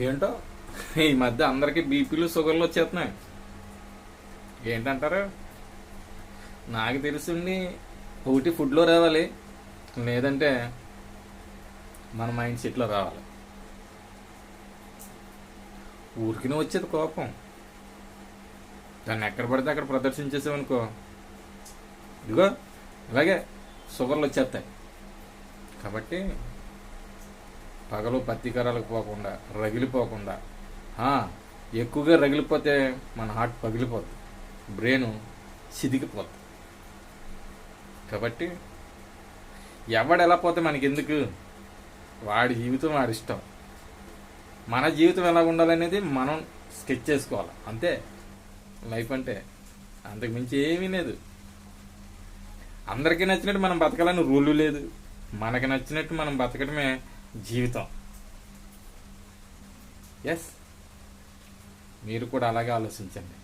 ఏంటో ఈ మధ్య అందరికీ బీపీలు షుగర్లు వచ్చేస్తున్నాయి. ఏంటంటారు? నాకు తెలిసింది ఒకటి ఫుడ్లో రావాలి, లేదంటే మన మైండ్ సెట్లో రావాలి. ఊరికినే వచ్చేది కోపం, దాన్ని ఎక్కడ పడితే అక్కడ ప్రదర్శించేసామనుకో, ఇదిగో ఇలాగే షుగర్లు వచ్చేస్తాయి. కాబట్టి పగలు పత్తికరాలకు పోకుండా, రగిలిపోకుండా, ఎక్కువగా రగిలిపోతే మన హార్ట్ పగిలిపోతుంది, బ్రెయిన్ చిదికిపోతుంది. కాబట్టి ఎవడు ఎలా పోతే మనకెందుకు, వాడి జీవితం వాడి ఇష్టం. మన జీవితం ఎలా ఉండాలనేది మనం స్కెచ్ చేసుకోవాలి, అంతే. లైఫ్ అంటే అంతకు మించి ఏమీ లేదు. అందరికీ నచ్చినట్టు మనం బతకాలని రూలు లేదు, మనకి నచ్చినట్టు మనం బతకడమే జీవితం. ఎస్, మీరు కూడా అలాగే ఆలోచించండి.